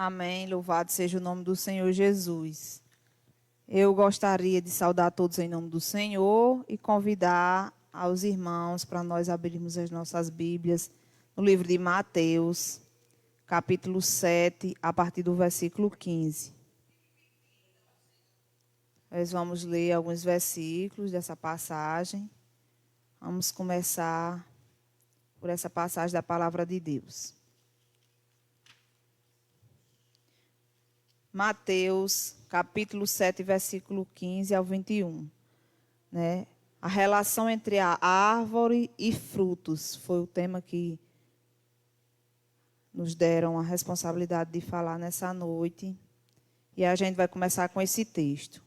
Amém. Louvado seja o nome do Senhor Jesus. Eu gostaria de saudar todos em nome do Senhor e convidar aos irmãos para nós abrirmos as nossas Bíblias no livro de Mateus, capítulo 7, a partir do versículo 15. Nós vamos ler alguns versículos dessa passagem. Vamos começar por essa passagem da palavra de Deus. Mateus, capítulo 7, versículo 15 ao 21. Né? A relação entre a árvore e frutos foi o tema que nos deram a responsabilidade de falar nessa noite. E a gente vai começar com esse texto.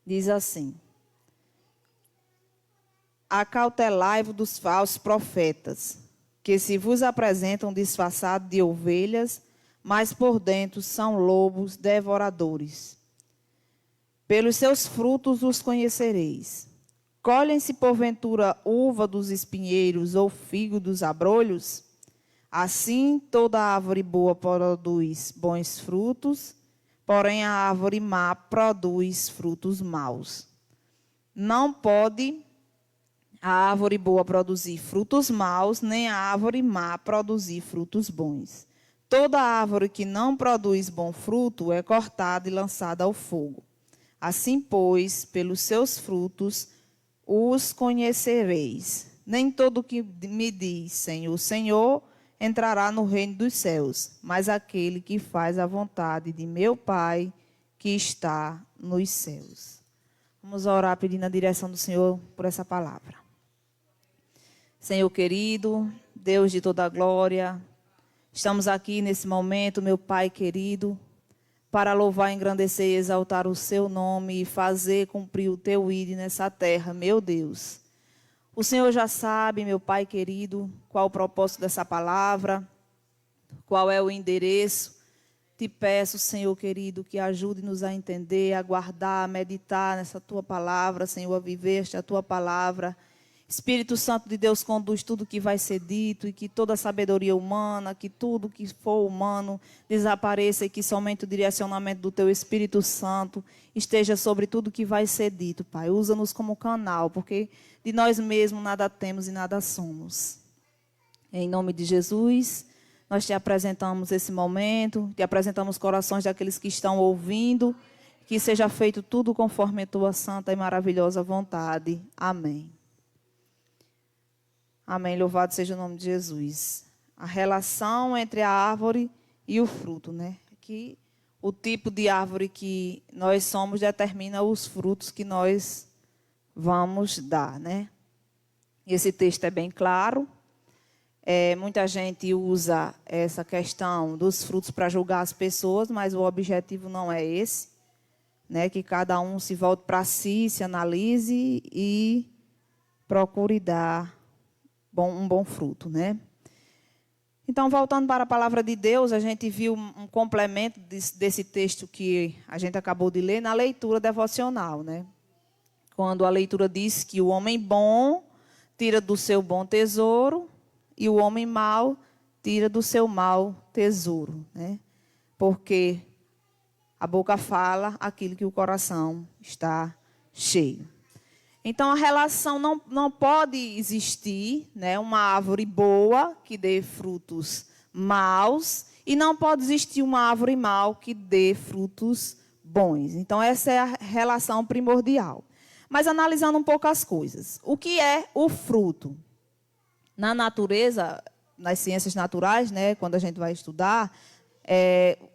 Diz assim: Acautelai-vos dos falsos profetas, que se vos apresentam disfarçados de ovelhas, mas por dentro são lobos devoradores. Pelos seus frutos os conhecereis. Colhem-se porventura uva dos espinheiros ou figo dos abrolhos? Assim toda árvore boa produz bons frutos, porém a árvore má produz frutos maus. Não pode a árvore boa produzir frutos maus, nem a árvore má produzir frutos bons. Toda árvore que não produz bom fruto é cortada e lançada ao fogo. Assim, pois, pelos seus frutos os conhecereis. Nem todo que me diz Senhor, Senhor, entrará no reino dos céus, mas aquele que faz a vontade de meu Pai que está nos céus. Vamos orar pedindo a direção do Senhor por essa palavra. Senhor querido, Deus de toda a glória, estamos aqui nesse momento, meu Pai querido, para louvar, engrandecer e exaltar o seu nome e fazer cumprir o teu ídolo nessa terra, meu Deus. O Senhor já sabe, meu Pai querido, qual o propósito dessa palavra, qual é o endereço. Te peço, Senhor querido, que ajude-nos a entender, a guardar, a meditar nessa tua palavra, Senhor, a viver esta tua palavra. Espírito Santo de Deus conduz tudo que vai ser dito e que toda a sabedoria humana, que tudo que for humano desapareça e que somente o direcionamento do Teu Espírito Santo esteja sobre tudo que vai ser dito, Pai. Usa-nos como canal, porque de nós mesmos nada temos e nada somos. Em nome de Jesus, nós te apresentamos esse momento, te apresentamos os corações daqueles que estão ouvindo, que seja feito tudo conforme a Tua santa e maravilhosa vontade. Amém. Amém, louvado seja o nome de Jesus. A relação entre a árvore e o fruto, né? Que o tipo de árvore que nós somos determina os frutos que nós vamos dar, né? Esse texto é bem claro. Muita gente usa essa questão dos frutos para julgar as pessoas, mas o objetivo não é esse, né? Que cada um se volte para si, se analise e procure dar um bom fruto, né? Então, voltando para a palavra de Deus, a gente viu um complemento desse texto que a gente acabou de ler na leitura devocional, né? Quando a leitura diz que o homem bom tira do seu bom tesouro e o homem mau tira do seu mau tesouro, né? Porque a boca fala aquilo que o coração está cheio. Então, a relação não pode existir, né, uma árvore boa que dê frutos maus e não pode existir uma árvore mau que dê frutos bons. Então, essa é a relação primordial. Mas, analisando um pouco as coisas. O que é o fruto? Na natureza, nas ciências naturais, né, quando a gente vai estudar,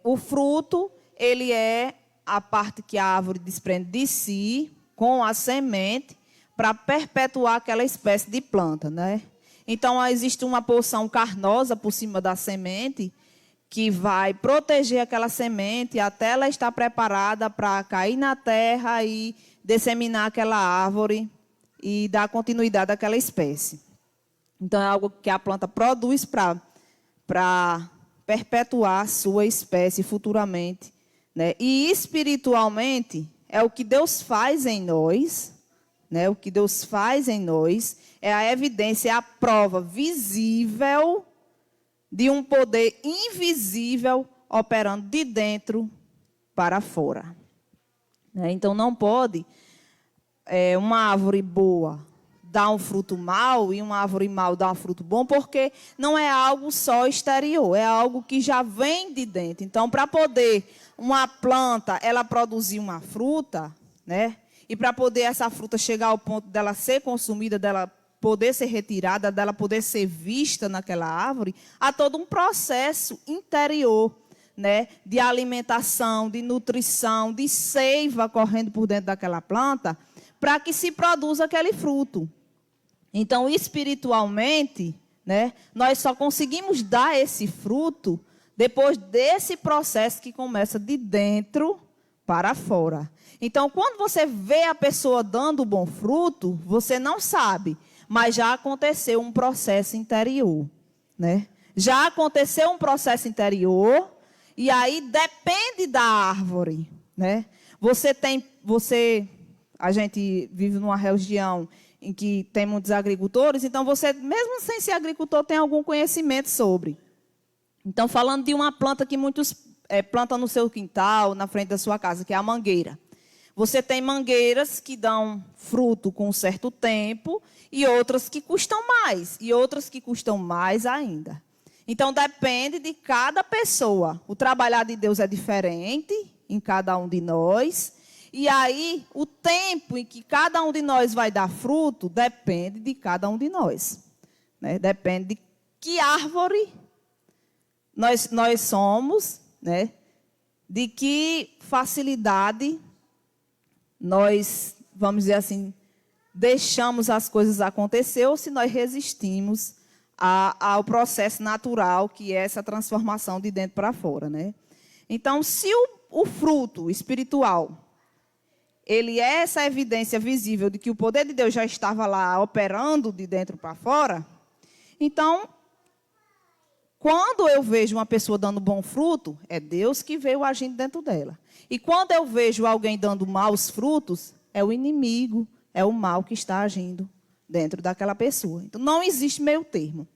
o fruto ele é a parte que a árvore desprende de si, com a semente, para perpetuar aquela espécie de planta, né? Então, existe uma porção carnosa por cima da semente que vai proteger aquela semente até ela estar preparada para cair na terra e disseminar aquela árvore e dar continuidade àquela espécie. Então, é algo que a planta produz para perpetuar a sua espécie futuramente, né? E espiritualmente é o que Deus faz em nós, né? O que Deus faz em nós é a evidência, é a prova visível de um poder invisível operando de dentro para fora. Então, não pode uma árvore boa dar um fruto mau e uma árvore mau dar um fruto bom, porque não é algo só exterior, é algo que já vem de dentro. Então, para poder uma planta ela produzir uma fruta, né? E para poder essa fruta chegar ao ponto dela ser consumida, dela poder ser retirada, dela poder ser vista naquela árvore, há todo um processo interior, né? De alimentação, de nutrição, de seiva correndo por dentro daquela planta, para que se produza aquele fruto. Então, espiritualmente, né, nós só conseguimos dar esse fruto depois desse processo que começa de dentro para fora. Então, quando você vê a pessoa dando bom fruto, você não sabe, mas já aconteceu um processo interior, né? Já aconteceu um processo interior, e aí depende da árvore, né? A gente vive numa região em que tem muitos agricultores, então você, mesmo sem ser agricultor, tem algum conhecimento sobre. Então, falando de uma planta que muitos plantam no seu quintal, na frente da sua casa, que é a mangueira. Você tem mangueiras que dão fruto com um certo tempo, e outras que custam mais, e outras que custam mais ainda. Então, depende de cada pessoa. O trabalhar de Deus é diferente em cada um de nós. E aí, o tempo em que cada um de nós vai dar fruto depende de cada um de nós, né? Depende de que árvore nós somos, né? De que facilidade nós, vamos dizer assim, deixamos as coisas acontecer ou se nós resistimos ao processo natural que é essa transformação de dentro para fora, né? Então, se o fruto espiritual ele é essa evidência visível de que o poder de Deus já estava lá operando de dentro para fora, então, quando eu vejo uma pessoa dando bom fruto, é Deus que veio agindo dentro dela. E quando eu vejo alguém dando maus frutos, é o inimigo, é o mal que está agindo dentro daquela pessoa. Então, não existe meio termo.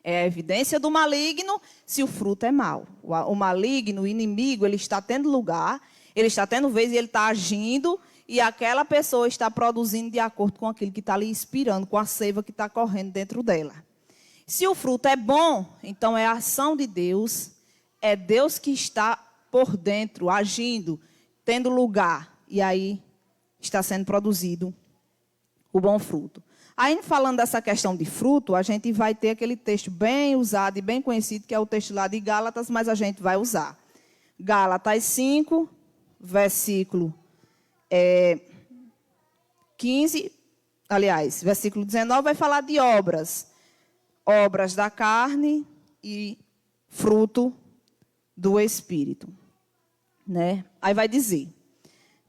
É a evidência do maligno se o fruto é mau. O maligno, o inimigo, ele está tendo lugar, ele está tendo vez e ele está agindo, e aquela pessoa está produzindo de acordo com aquilo que está ali inspirando, com a seiva que está correndo dentro dela. Se o fruto é bom, então é a ação de Deus, é Deus que está por dentro, agindo, tendo lugar, e aí está sendo produzido o bom fruto. Aí, falando dessa questão de fruto, a gente vai ter aquele texto bem usado e bem conhecido, que é o texto lá de Gálatas, mas a gente vai usar. Gálatas 5, versículo 15, aliás, versículo 19, vai falar de obras da carne e fruto do Espírito, né? Aí vai dizer,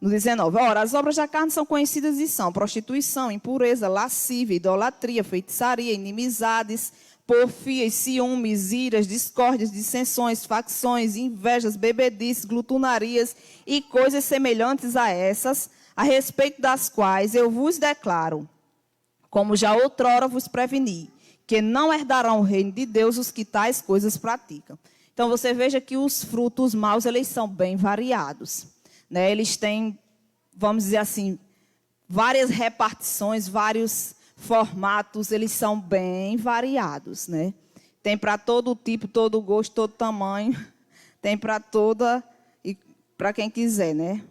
no 19, ora, as obras da carne são conhecidas e são prostituição, impureza, lascívia, idolatria, feitiçaria, inimizades, porfias, ciúmes, iras, discórdias, dissensões, facções, invejas, bebedices, glutonarias e coisas semelhantes a essas, a respeito das quais eu vos declaro, como já outrora vos preveni, que não herdarão o reino de Deus os que tais coisas praticam. Então, você veja que os frutos maus, eles são bem variados, né? Eles têm, vamos dizer assim, várias repartições, vários formatos, eles são bem variados, né? Tem para todo tipo, todo gosto, todo tamanho. Tem para toda, e para quem quiser, né?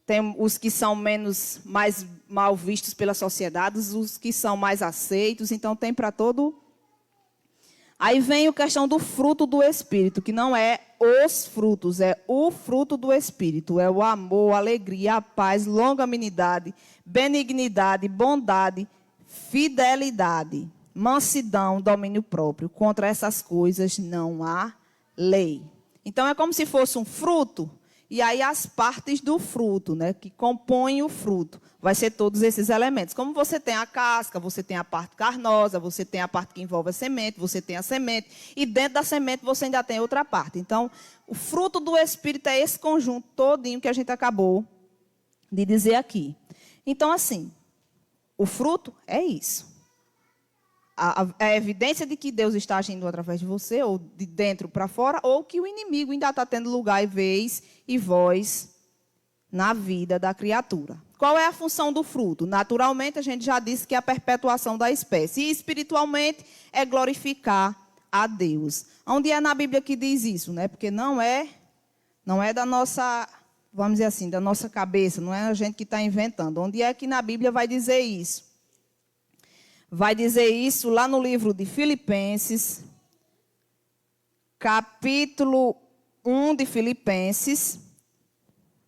Tem os que são mais mal vistos pela sociedade, os que são mais aceitos, então tem para todo. Aí vem a questão do fruto do Espírito, que não é os frutos, é o fruto do Espírito. É o amor, a alegria, a paz, longanimidade, benignidade, bondade, fidelidade, mansidão, domínio próprio. Contra essas coisas não há lei. Então, é como se fosse um fruto, e aí as partes do fruto, né, que compõem o fruto, vai ser todos esses elementos. Como você tem a casca, você tem a parte carnosa, você tem a parte que envolve a semente, você tem a semente, e dentro da semente você ainda tem outra parte. Então, o fruto do Espírito é esse conjunto todinho que a gente acabou de dizer aqui. Então, assim, o fruto é isso. a evidência de que Deus está agindo através de você, ou de dentro para fora, ou que o inimigo ainda está tendo lugar e vez e voz na vida da criatura. Qual é a função do fruto? Naturalmente, a gente já disse que é a perpetuação da espécie. E espiritualmente, é glorificar a Deus. Onde é na Bíblia que diz isso, né? Porque não é da nossa, vamos dizer assim, da nossa cabeça, não é a gente que está inventando. Onde é que na Bíblia vai dizer isso? Vai dizer isso lá no livro de Filipenses, capítulo 1 de Filipenses,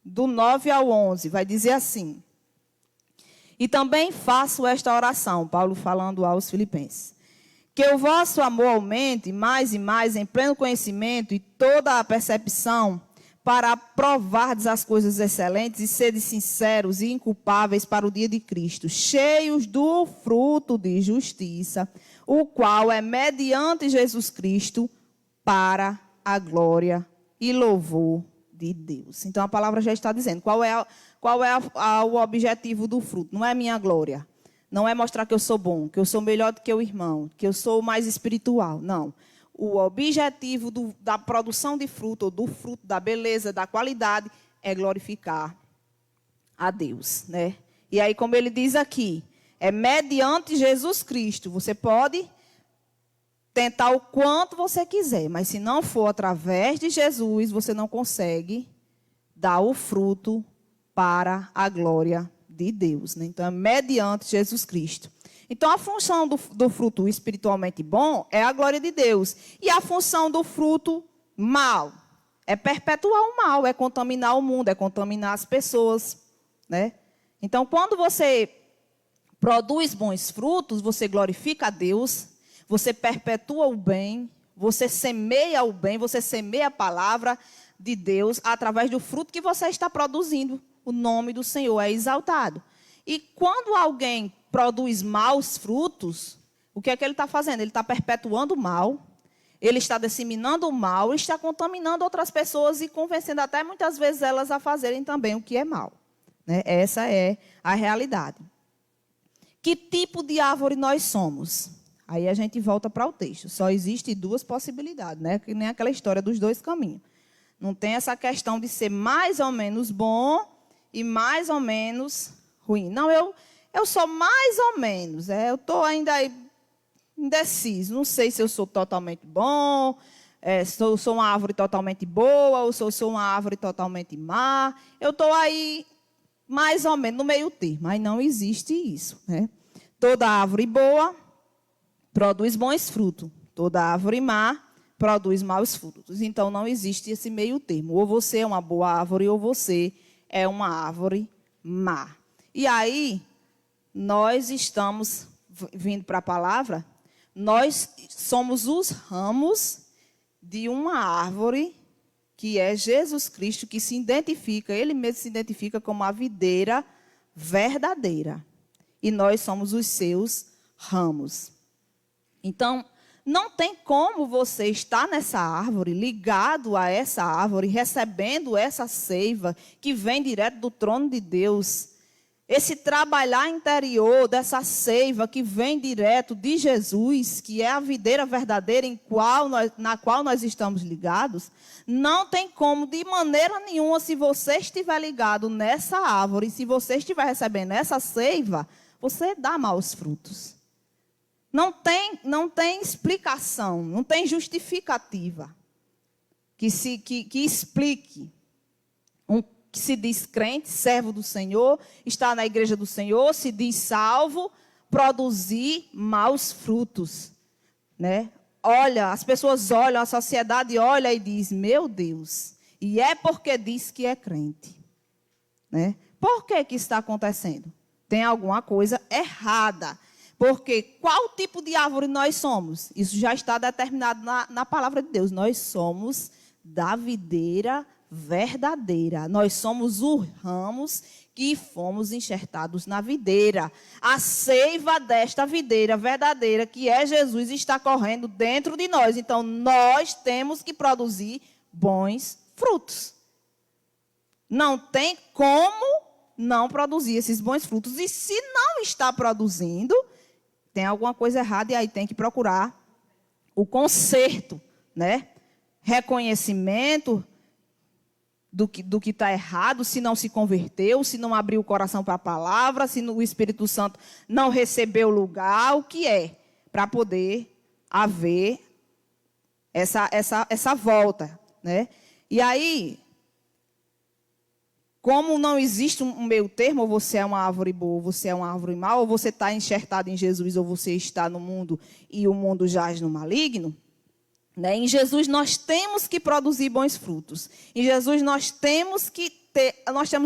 do 9 ao 11, vai dizer assim: e também faço esta oração, Paulo falando aos filipenses, que o vosso amor aumente mais e mais em pleno conhecimento e toda a percepção, para provardes as coisas excelentes e seres sinceros e inculpáveis para o dia de Cristo, cheios do fruto de justiça, o qual é mediante Jesus Cristo para a glória e louvor de Deus. Então, a palavra já está dizendo qual é o objetivo do fruto. Não é minha glória. Não é mostrar que eu sou bom, que eu sou melhor do que o irmão, que eu sou mais espiritual. Não. O objetivo da produção de fruto, ou do fruto, da beleza, da qualidade, é glorificar a Deus, né? E aí, como ele diz aqui, é mediante Jesus Cristo. Você pode tentar o quanto você quiser, mas se não for através de Jesus, você não consegue dar o fruto para a glória de Deus, né? Então, é mediante Jesus Cristo. Então, a função do fruto espiritualmente bom é a glória de Deus. E a função do fruto mal é perpetuar o mal, é contaminar o mundo, é contaminar as pessoas, né? Então, quando você produz bons frutos, você glorifica a Deus, você perpetua o bem, você semeia o bem, você semeia a palavra de Deus através do fruto que você está produzindo. O nome do Senhor é exaltado. E quando alguém produz maus frutos, o que é que ele está fazendo? Ele está perpetuando o mal, ele está disseminando o mal, está contaminando outras pessoas e convencendo até muitas vezes elas a fazerem também o que é mal, né? Essa é a realidade. Que tipo de árvore nós somos? Aí a gente volta para o texto. Só existe duas possibilidades, né? Que nem aquela história dos dois caminhos. Não tem essa questão de ser mais ou menos bom e mais ou menos ruim. Não, eu sou mais ou menos. Eu estou ainda indeciso. Não sei se eu sou totalmente bom, se eu sou uma árvore totalmente boa, ou se eu sou uma árvore totalmente má. Eu estou aí mais ou menos no meio termo. Mas não existe isso, né? Toda árvore boa produz bons frutos. Toda árvore má produz maus frutos. Então, não existe esse meio termo. Ou você é uma boa árvore, ou você é uma árvore má. E aí, nós estamos vindo para a palavra, nós somos os ramos de uma árvore que é Jesus Cristo, que se identifica, ele mesmo se identifica como a videira verdadeira. E nós somos os seus ramos. Então, não tem como você estar nessa árvore, ligado a essa árvore, recebendo essa seiva que vem direto do trono de Deus. Esse trabalhar interior dessa seiva que vem direto de Jesus, que é a videira verdadeira na qual nós estamos ligados, não tem como, de maneira nenhuma, se você estiver ligado nessa árvore, se você estiver recebendo essa seiva, você dá maus frutos. Não tem explicação, não tem justificativa que explique. Que se diz crente, servo do Senhor, está na igreja do Senhor, se diz salvo, produzir maus frutos, né? Olha, as pessoas olham, a sociedade olha e diz, meu Deus, e é porque diz que é crente, né? Por que está acontecendo? Tem alguma coisa errada. Porque qual tipo de árvore nós somos? Isso já está determinado na palavra de Deus. Nós somos da videira verdadeira. Nós somos os ramos que fomos enxertados na videira. A seiva desta videira verdadeira, que é Jesus, está correndo dentro de nós. Então, nós temos que produzir bons frutos. Não tem como não produzir esses bons frutos. E se não está produzindo, Tem alguma coisa errada e aí tem que procurar o conserto, né? Reconhecimento do que está errado, se não se converteu, se não abriu o coração para a palavra, se o Espírito Santo não recebeu lugar, o que é? Para poder haver essa volta, né? E aí, como não existe um meio termo, ou você é uma árvore boa, ou você é uma árvore má, ou você está enxertado em Jesus, ou você está no mundo e o mundo jaz no maligno, né? Em Jesus nós temos que produzir bons frutos. Em Jesus nós temos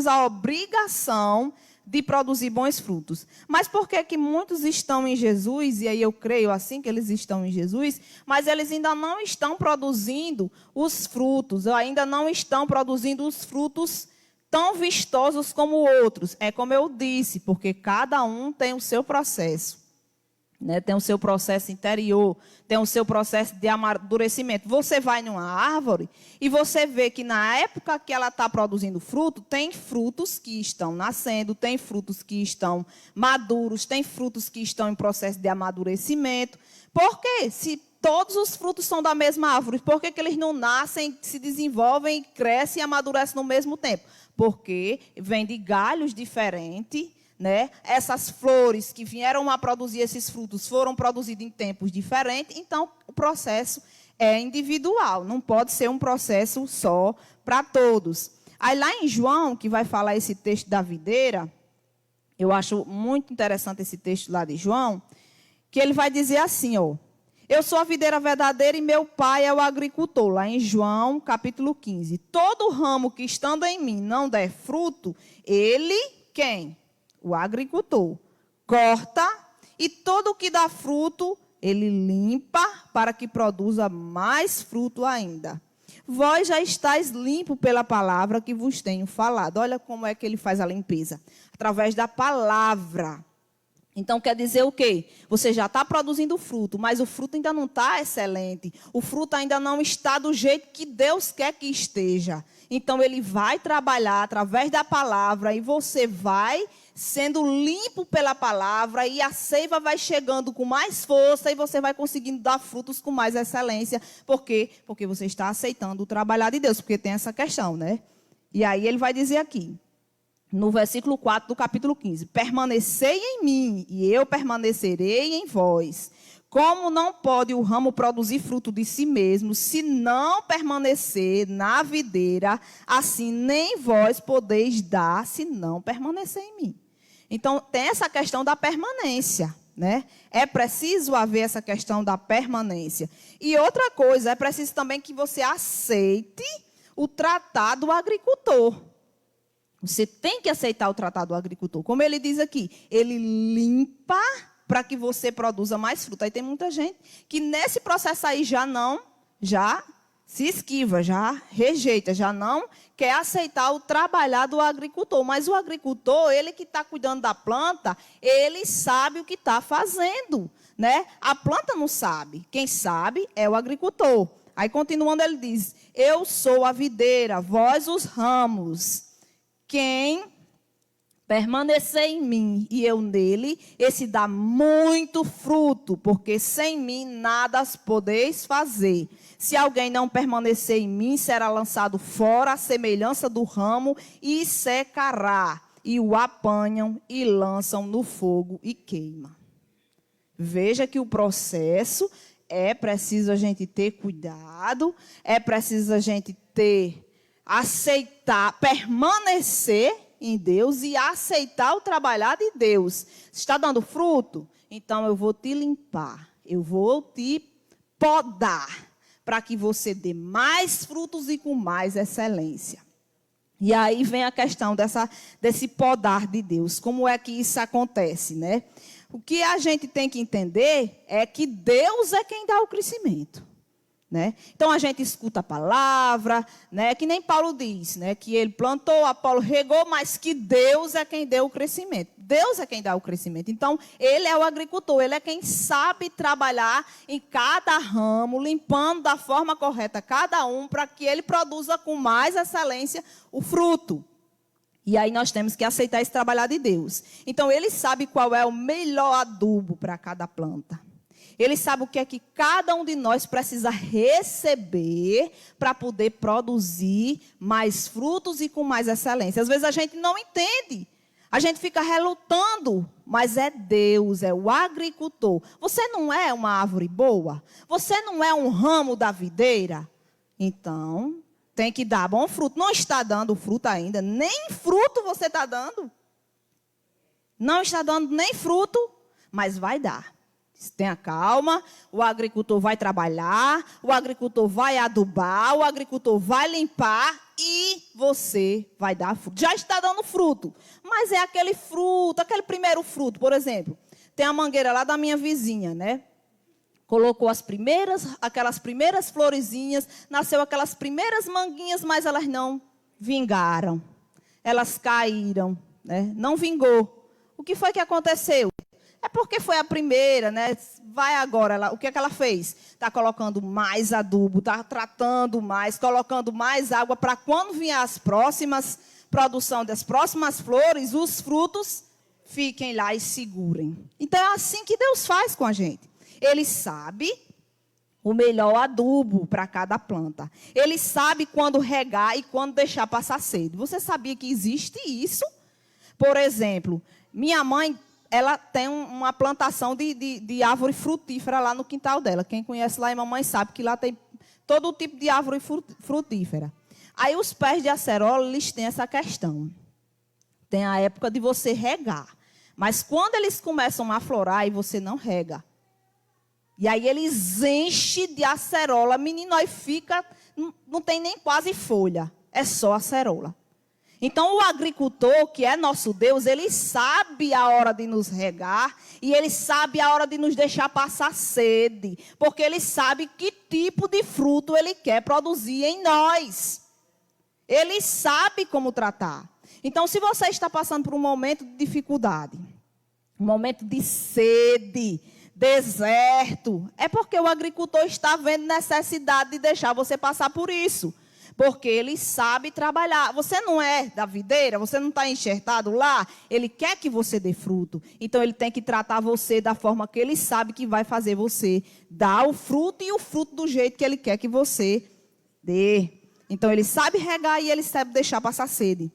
a obrigação de produzir bons frutos. Mas por que muitos estão em Jesus, e aí eu creio assim que eles estão em Jesus, mas eles ainda não estão produzindo os frutos, ou ainda não estão produzindo os frutos tão vistosos como outros? É como eu disse, porque cada um tem o seu processo. Né, tem o seu processo interior, tem o seu processo de amadurecimento. Você vai numa árvore e você vê que na época que ela está produzindo fruto, tem frutos que estão nascendo, tem frutos que estão maduros, tem frutos que estão em processo de amadurecimento. Por quê? Se todos os frutos são da mesma árvore, por que eles não nascem, se desenvolvem, crescem e amadurecem no mesmo tempo? Porque vem de galhos diferentes. Né? Essas flores que vieram a produzir esses frutos foram produzidos em tempos diferentes, então o processo é individual, não pode ser um processo só para todos. Aí lá em João, que vai falar esse texto da videira, eu acho muito interessante esse texto lá de João, que ele vai dizer assim, ó, eu sou a videira verdadeira e meu pai é o agricultor, lá em João capítulo 15. Todo ramo que estando em mim não der fruto, ele, quem? O agricultor corta e todo o que dá fruto, ele limpa para que produza mais fruto ainda. Vós já estáis limpo pela palavra que vos tenho falado. Olha como é que ele faz a limpeza. Através da palavra. Então, quer dizer o quê? Você já está produzindo fruto, mas o fruto ainda não está excelente. O fruto ainda não está do jeito que Deus quer que esteja. Então, ele vai trabalhar através da palavra e você vai sendo limpo pela palavra e a seiva vai chegando com mais força e você vai conseguindo dar frutos com mais excelência. Por quê? Porque você está aceitando o trabalhar de Deus, porque tem essa questão, né? E aí ele vai dizer aqui, no versículo 4 do capítulo 15, permanecei em mim e eu permanecerei em vós. Como não pode o ramo produzir fruto de si mesmo, se não permanecer na videira, assim nem vós podeis dar, se não permanecer em mim. Então, tem essa questão da permanência, né? É preciso haver essa questão da permanência. E outra coisa, é preciso também que você aceite o tratado do agricultor. Você tem que aceitar o tratado do agricultor. Como ele diz aqui, ele limpa para que você produza mais fruto. Aí tem muita gente que nesse processo aí já se esquiva, já rejeita, já não quer aceitar o trabalhar do agricultor. Mas o agricultor, ele que está cuidando da planta, ele sabe o que está fazendo, né? A planta não sabe. Quem sabe é o agricultor. Aí, continuando, ele diz, eu sou a videira, vós os ramos. Quem permanecer em mim e eu nele, esse dá muito fruto, porque sem mim nada podeis fazer. Se alguém não permanecer em mim, será lançado fora à semelhança do ramo e secará. E o apanham e lançam no fogo e queima. Veja que o processo é preciso a gente ter cuidado, é preciso a gente aceitar, permanecer em Deus e aceitar o trabalhar de Deus. Se está dando fruto, então eu vou te limpar, eu vou te podar, para que você dê mais frutos e com mais excelência. E aí vem a questão desse podar de Deus. Como é que isso acontece, né? O que a gente tem que entender é que Deus é quem dá o crescimento. Né? Então, a gente escuta a palavra, né? Que nem Paulo diz, né? Que ele plantou, Apolo regou, mas que Deus é quem deu o crescimento. Deus é quem dá o crescimento. Então, ele é o agricultor, ele é quem sabe trabalhar em cada ramo, limpando da forma correta cada um, para que ele produza com mais excelência o fruto. E aí nós temos que aceitar esse trabalhar de Deus. Então, Ele sabe qual é o melhor adubo para cada planta. Ele sabe o que é que cada um de nós precisa receber para poder produzir mais frutos e com mais excelência. Às vezes a gente não entende. A gente fica relutando, mas é Deus, é o agricultor. Você não é uma árvore boa? Você não é um ramo da videira? Então, tem que dar bom fruto. Não está dando fruto ainda, nem fruto você está dando. Não está dando nem fruto, mas vai dar. Tenha calma, o agricultor vai trabalhar, o agricultor vai adubar, o agricultor vai limpar e você vai dar fruto. Já está dando fruto, mas é aquele fruto, aquele primeiro fruto, por exemplo. Tem a mangueira lá da minha vizinha, né? Colocou aquelas primeiras florezinhas, nasceu aquelas primeiras manguinhas, mas elas não vingaram. Elas caíram, né? Não vingou. O que foi que aconteceu? É porque foi a primeira, né? Vai agora, o que é que ela fez? Está colocando mais adubo, está tratando mais, colocando mais água para quando vier as próximas, produção das próximas flores, os frutos fiquem lá e segurem. Então é assim que Deus faz com a gente. Ele sabe o melhor adubo para cada planta. Ele sabe quando regar e quando deixar passar sede. Você sabia que existe isso? Por exemplo, minha mãe, ela tem uma plantação de árvore frutífera lá no quintal dela. Quem conhece lá em mamãe sabe que lá tem todo tipo de árvore frutífera. Aí os pés de acerola, eles têm essa questão. Tem a época de você regar. Mas quando eles começam a florar, aí você não rega. E aí eles enchem de acerola. Menino, aí fica, não tem nem quase folha. É só acerola. Então, o agricultor, que é nosso Deus, ele sabe a hora de nos regar e ele sabe a hora de nos deixar passar sede, porque ele sabe que tipo de fruto ele quer produzir em nós. Ele sabe como tratar. Então, se você está passando por um momento de dificuldade, um momento de sede, deserto, é porque o agricultor está vendo necessidade de deixar você passar por isso. Porque ele sabe trabalhar. Você não é da videira, você não está enxertado lá. Ele quer que você dê fruto. Então, ele tem que tratar você da forma que ele sabe que vai fazer você dar o fruto e o fruto do jeito que ele quer que você dê. Então, ele sabe regar e ele sabe deixar passar sede.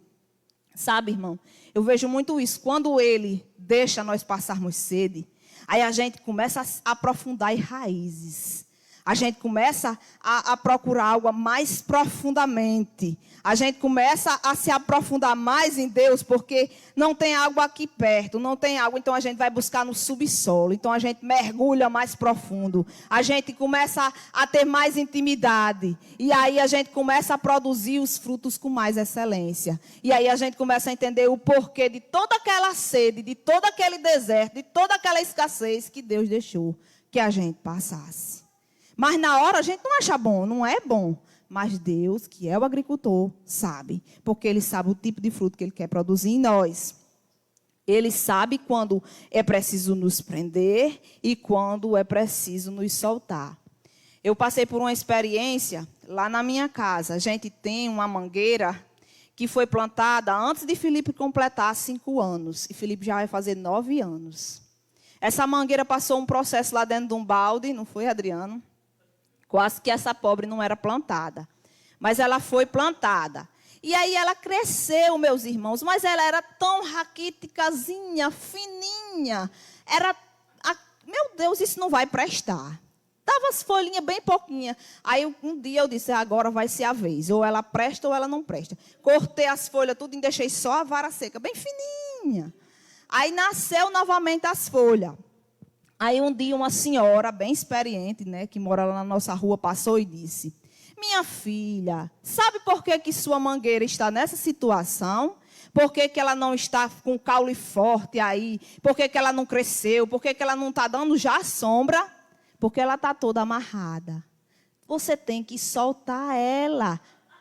Sabe, irmão? Eu vejo muito isso. Quando ele deixa nós passarmos sede, aí a gente começa a aprofundar em raízes. A gente começa a procurar algo mais profundamente. A gente começa a se aprofundar mais em Deus, porque não tem água aqui perto, não tem água, então a gente vai buscar no subsolo. Então a gente mergulha mais profundo. A gente começa a ter mais intimidade. E aí a gente começa a produzir os frutos com mais excelência. E aí a gente começa a entender o porquê de toda aquela sede, de todo aquele deserto, de toda aquela escassez que Deus deixou que a gente passasse. Mas na hora a gente não acha bom, não é bom. Mas Deus, que é o agricultor, sabe. Porque Ele sabe o tipo de fruto que Ele quer produzir em nós. Ele sabe quando é preciso nos prender e quando é preciso nos soltar. Eu passei por uma experiência lá na minha casa. A gente tem uma mangueira que foi plantada antes de Felipe completar 5 anos. E Felipe já vai fazer 9 anos. Essa mangueira passou um processo lá dentro de um balde, não foi, Adriano? Quase que essa pobre não era plantada. Mas ela foi plantada. E aí ela cresceu, meus irmãos. Mas ela era tão raquíticazinha, fininha. Meu Deus, isso não vai prestar. Dava as folhinhas bem pouquinhas. Aí um dia eu disse, agora vai ser a vez. Ou ela presta ou ela não presta. Cortei as folhas tudo e deixei só a vara seca, bem fininha. Aí nasceu novamente as folhas. Aí um dia uma senhora bem experiente, né, que mora lá na nossa rua, passou e disse, minha filha, sabe por que sua mangueira está nessa situação? Por que ela não está com caule forte aí? Por que ela não cresceu? Por que ela não está dando já sombra? Porque ela está toda amarrada. Você tem que soltar ela.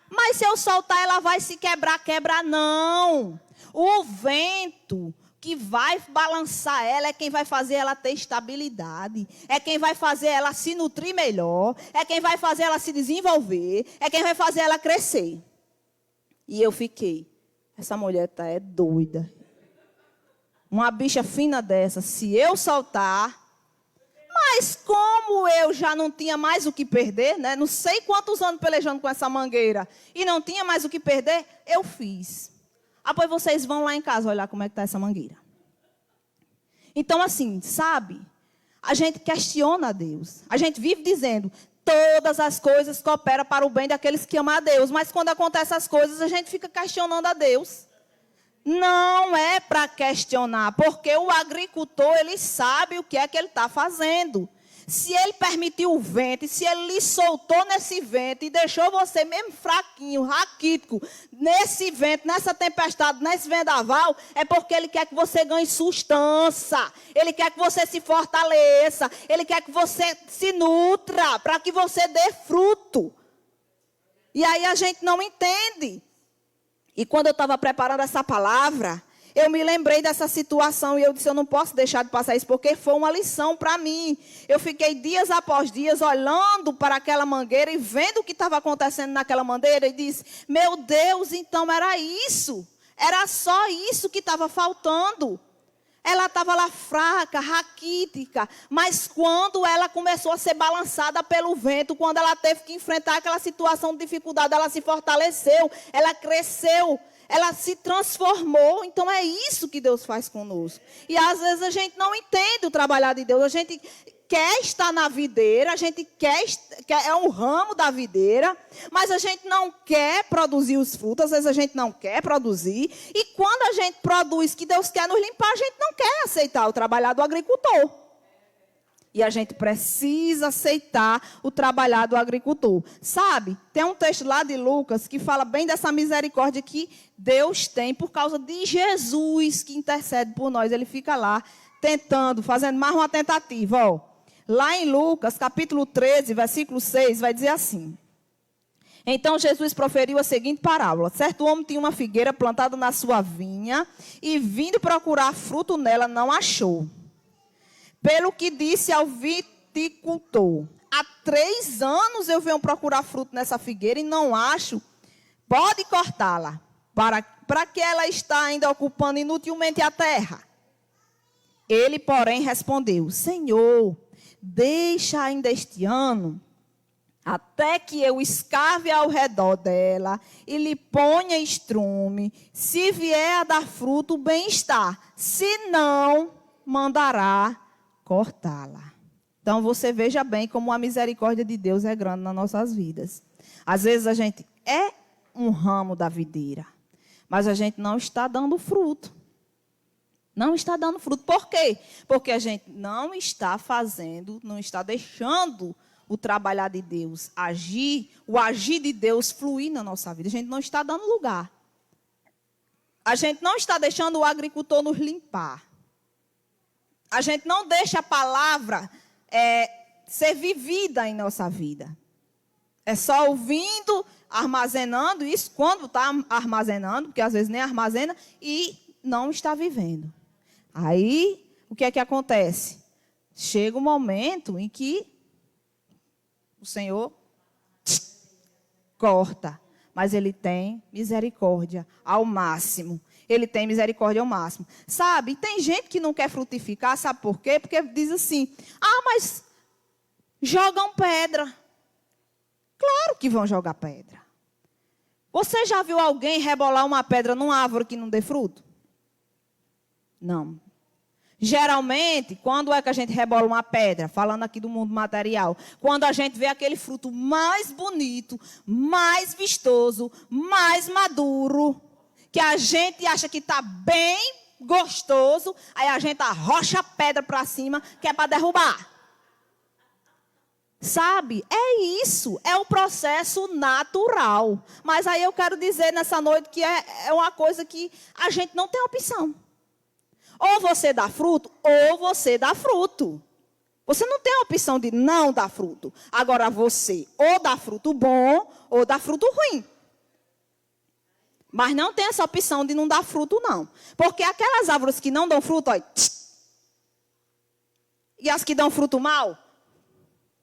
Mas se eu soltar, ela vai se quebrar. Quebra não. O vento que vai balançar ela é quem vai fazer ela ter estabilidade. É quem vai fazer ela se nutrir melhor. É quem vai fazer ela se desenvolver. É quem vai fazer ela crescer. E eu fiquei, essa mulher é doida. Uma bicha fina dessa, se eu soltar... Mas como eu já não tinha mais o que perder, né? Não sei quantos anos pelejando com essa mangueira e não tinha mais o que perder, eu fiz. Pois vocês vão lá em casa olhar como é que está essa mangueira. Então, assim, sabe? A gente questiona a Deus. A gente vive dizendo, todas as coisas cooperam para o bem daqueles que amam a Deus. Mas quando acontecem essas coisas, a gente fica questionando a Deus. Não é para questionar, porque o agricultor, ele sabe o que é que ele está fazendo. Se ele permitiu o vento, e se ele lhe soltou nesse vento e deixou você mesmo fraquinho, raquítico, nesse vento, nessa tempestade, nesse vendaval, é porque ele quer que você ganhe sustância. Ele quer que você se fortaleça. Ele quer que você se nutra, para que você dê fruto. E aí a gente não entende. E quando eu estava preparando essa palavra, eu me lembrei dessa situação e eu disse, eu não posso deixar de passar isso, porque foi uma lição para mim. Eu fiquei dias após dias olhando para aquela mangueira e vendo o que estava acontecendo naquela mangueira e disse, meu Deus, então era isso. Era só isso que estava faltando. Ela estava lá fraca, raquítica, mas quando ela começou a ser balançada pelo vento, quando ela teve que enfrentar aquela situação de dificuldade, ela se fortaleceu, ela cresceu, ela se transformou. Então é isso que Deus faz conosco. E às vezes a gente não entende o trabalhar de Deus, a gente quer estar na videira, a gente quer é um ramo da videira, mas a gente não quer produzir os frutos, às vezes a gente não quer produzir, e quando a gente produz que Deus quer nos limpar, a gente não quer aceitar o trabalhar do agricultor. E a gente precisa aceitar o trabalhar do agricultor. Sabe, tem um texto lá de Lucas que fala bem dessa misericórdia que Deus tem por causa de Jesus que intercede por nós. Ele fica lá tentando, fazendo mais uma tentativa, ó. Lá em Lucas, capítulo 13, versículo 6, vai dizer assim. Então Jesus proferiu a seguinte parábola. Certo homem tinha uma figueira plantada na sua vinha e vindo procurar fruto nela, não achou. Pelo que disse ao viticultor, há 3 anos eu venho procurar fruto nessa figueira e não acho. Pode cortá-la, para que ela está ainda ocupando inutilmente a terra. Ele, porém, respondeu, Senhor, deixa ainda este ano, até que eu escave ao redor dela e lhe ponha estrume. Se vier a dar fruto, bem está. Se não, mandará cortá-la. Então, você veja bem como a misericórdia de Deus é grande nas nossas vidas. Às vezes, a gente é um ramo da videira, mas a gente não está dando fruto. Não está dando fruto. Por quê? Porque a gente não está fazendo, não está deixando o trabalhar de Deus agir, o agir de Deus fluir na nossa vida. A gente não está dando lugar. A gente não está deixando o agricultor nos limpar. A gente não deixa a palavra ser vivida em nossa vida. É só ouvindo, armazenando isso, quando está armazenando, porque às vezes nem armazena, e não está vivendo. Aí, o que é que acontece? Chega um momento em que o Senhor corta, mas Ele tem misericórdia ao máximo. Ele tem misericórdia ao máximo. Sabe, tem gente que não quer frutificar, sabe por quê? Porque diz assim, mas jogam pedra. Claro que vão jogar pedra. Você já viu alguém rebolar uma pedra numa árvore que não dê fruto? Não. Geralmente, quando é que a gente rebola uma pedra? Falando aqui do mundo material. Quando a gente vê aquele fruto mais bonito, mais vistoso, mais maduro, que a gente acha que está bem gostoso, aí a gente arrocha a pedra para cima, que é para derrubar. Sabe? É isso. É o processo natural. Mas aí eu quero dizer nessa noite que é uma coisa que a gente não tem opção. Ou você dá fruto, ou você dá fruto. Você não tem a opção de não dar fruto. Agora você ou dá fruto bom, ou dá fruto ruim. Mas não tem essa opção de não dar fruto, não. Porque aquelas árvores que não dão fruto, olha, e as que dão fruto mal,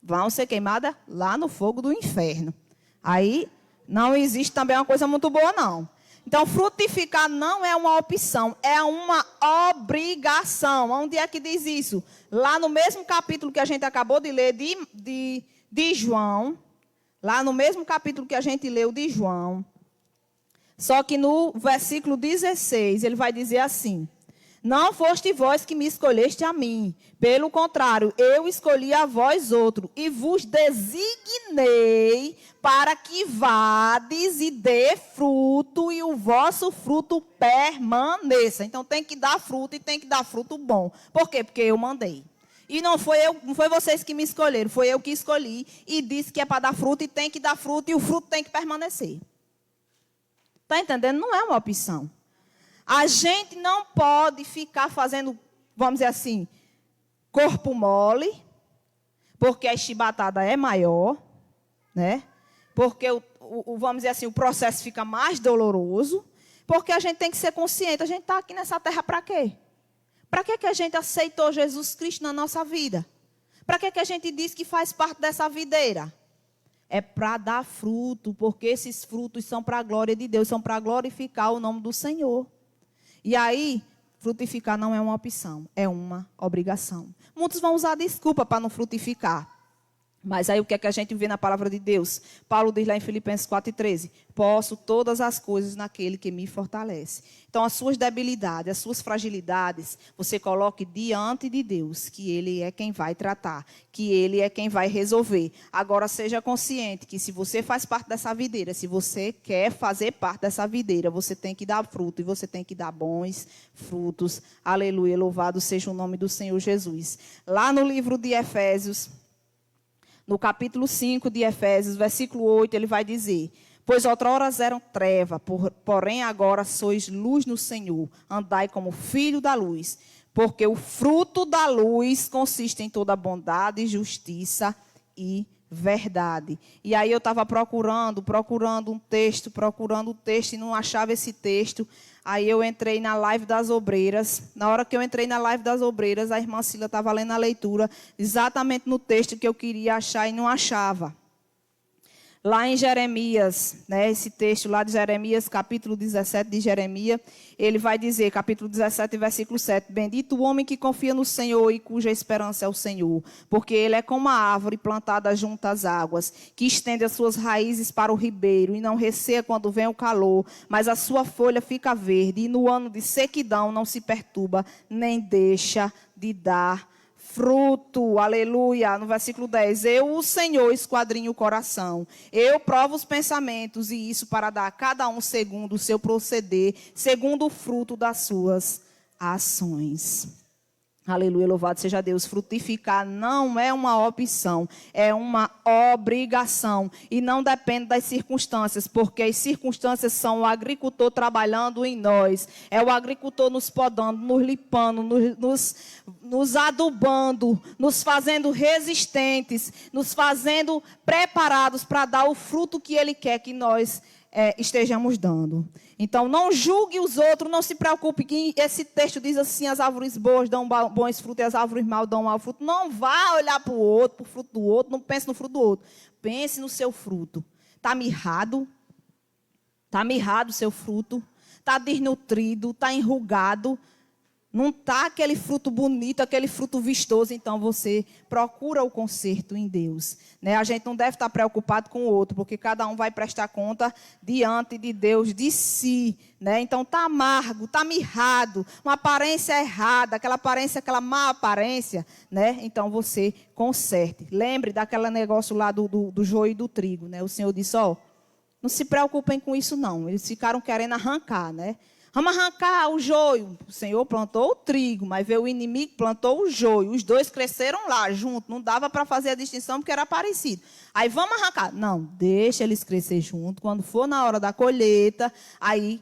vão ser queimadas lá no fogo do inferno. Aí não existe também uma coisa muito boa, não. Então, frutificar não é uma opção, é uma obrigação. Onde é que diz isso? Lá no mesmo capítulo que a gente acabou de ler de João. Lá no mesmo capítulo que a gente leu de João. Só que no versículo 16, ele vai dizer assim: não foste vós que me escolheste a mim. Pelo contrário, eu escolhi a vós outro e vos designei para que vades e dê fruto e o vosso fruto permaneça. Então tem que dar fruto e tem que dar fruto bom. Por quê? Porque eu mandei. E não foi vocês que me escolheram, foi eu que escolhi e disse que é para dar fruto e tem que dar fruto e o fruto tem que permanecer. Está entendendo? Não é uma opção. A gente não pode ficar fazendo, vamos dizer assim, corpo mole, porque a chibatada é maior, né? Porque, vamos dizer assim, o processo fica mais doloroso, porque a gente tem que ser consciente. A gente está aqui nessa terra para quê? Para que a gente aceitou Jesus Cristo na nossa vida? Para que a gente diz que faz parte dessa videira? É para dar fruto, porque esses frutos são para a glória de Deus, são para glorificar o nome do Senhor. E aí, frutificar não é uma opção, é uma obrigação. Muitos vão usar desculpa para não frutificar. Mas aí o que é que a gente vê na palavra de Deus? Paulo diz lá em Filipenses 4:13, posso todas as coisas naquele que me fortalece. Então, as suas debilidades, as suas fragilidades, você coloque diante de Deus, que Ele é quem vai tratar, que Ele é quem vai resolver. Agora, seja consciente que se você faz parte dessa videira, se você quer fazer parte dessa videira, você tem que dar fruto e você tem que dar bons frutos. Aleluia, louvado seja o nome do Senhor Jesus. Lá no livro de Efésios, no capítulo 5 de Efésios, versículo 8, ele vai dizer: pois outrora eram treva, porém agora sois luz no Senhor. Andai como filho da luz, porque o fruto da luz consiste em toda bondade, justiça e verdade. E aí eu estava procurando um texto, e não achava esse texto. Aí eu entrei na live das obreiras. Na hora que eu entrei na live das obreiras, a irmã Cila estava lendo a leitura exatamente no texto que eu queria achar e não achava. Lá em Jeremias, né, esse texto lá de Jeremias, capítulo 17 de Jeremias, ele vai dizer, capítulo 17, versículo 7, bendito o homem que confia no Senhor e cuja esperança é o Senhor, porque ele é como a árvore plantada junto às águas, que estende as suas raízes para o ribeiro e não receia quando vem o calor, mas a sua folha fica verde e no ano de sequidão não se perturba, nem deixa de dar fruto, aleluia. No versículo 10, eu, o Senhor, esquadrinho o coração, eu provo os pensamentos, e isso para dar a cada um segundo o seu proceder, segundo o fruto das suas ações. Aleluia, louvado seja Deus. Frutificar não é uma opção, é uma obrigação. E não depende das circunstâncias, porque as circunstâncias são o agricultor trabalhando em nós. É o agricultor nos podando, nos limpando, nos adubando, nos fazendo resistentes, nos fazendo preparados para dar o fruto que Ele quer que nós estejamos dando. Então, não julgue os outros, não se preocupe que esse texto diz assim, as árvores boas dão bons frutos e as árvores mal dão mau fruto. Não vá olhar para o outro, para o fruto do outro, não pense no fruto do outro. Pense no seu fruto. Está mirrado? Está mirrado o seu fruto? Está desnutrido? Está enrugado? Não está aquele fruto bonito, aquele fruto vistoso, então você procura o conserto em Deus. Né? A gente não deve estar preocupado com o outro, porque cada um vai prestar conta diante de Deus, de si. Né? Então está amargo, está mirrado, uma aparência errada, aquela má aparência. Né? Então você conserte. Lembre daquele negócio lá do joio e do trigo. Né? O Senhor disse, não se preocupem com isso não. Eles ficaram querendo arrancar, né? Vamos arrancar o joio. O Senhor plantou o trigo, mas veio o inimigo, plantou o joio. Os dois cresceram lá, junto. Não dava para fazer a distinção, porque era parecido. Aí vamos arrancar. Não, deixa eles crescer junto. Quando for na hora da colheita, aí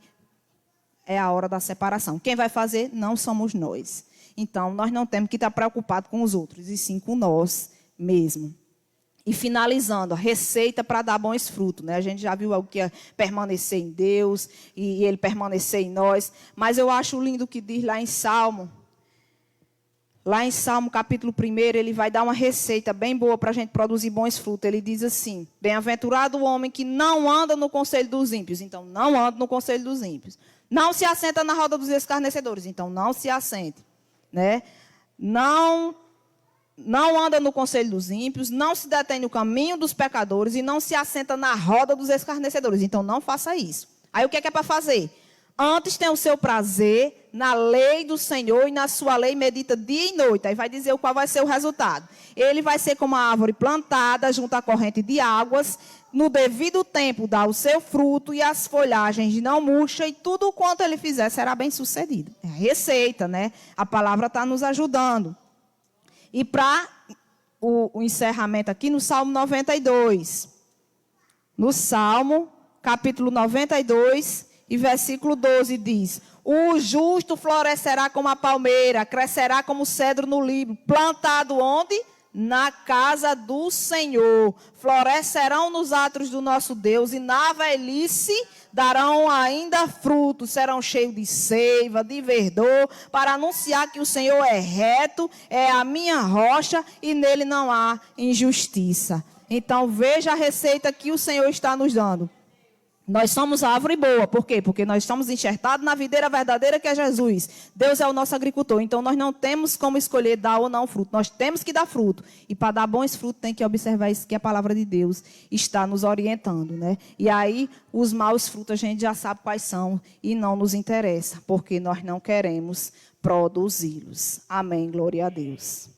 é a hora da separação. Quem vai fazer? Não somos nós. Então, nós não temos que estar preocupados com os outros, e sim com nós mesmos. E finalizando, a receita para dar bons frutos. Né? A gente já viu o que é permanecer em Deus e Ele permanecer em nós. Mas eu acho lindo o que diz lá em Salmo. Lá em Salmo capítulo 1, ele vai dar uma receita bem boa para a gente produzir bons frutos. Ele diz assim: bem-aventurado o homem que não anda no conselho dos ímpios. Então, não anda no conselho dos ímpios. Não se assenta na roda dos escarnecedores. Então, não se assente. Né? Não anda no conselho dos ímpios, não se detém no caminho dos pecadores e não se assenta na roda dos escarnecedores. Então, não faça isso. Aí, o que é para fazer? Antes tem o seu prazer na lei do Senhor e na sua lei medita dia e noite. Aí vai dizer qual vai ser o resultado. Ele vai ser como a árvore plantada junto à corrente de águas. No devido tempo dá o seu fruto e as folhagens não murcham. E tudo quanto ele fizer será bem sucedido. É a receita, né? A palavra está nos ajudando. E para o encerramento aqui no Salmo 92. No Salmo, capítulo 92... E versículo 12 diz: o justo florescerá como a palmeira, crescerá como o cedro no Líbano, plantado onde? Na casa do Senhor. Florescerão nos atos do nosso Deus e na velhice darão ainda frutos, serão cheios de seiva, de verdor, para anunciar que o Senhor é reto, é a minha rocha e nele não há injustiça. Então veja a receita que o Senhor está nos dando. Nós somos a árvore boa. Por quê? Porque nós estamos enxertados na videira verdadeira que é Jesus. Deus é o nosso agricultor. Então, nós não temos como escolher dar ou não fruto. Nós temos que dar fruto. E para dar bons frutos, tem que observar isso que a palavra de Deus está nos orientando, né? E aí, os maus frutos, a gente já sabe quais são e não nos interessa. Porque nós não queremos produzi-los. Amém. Glória a Deus.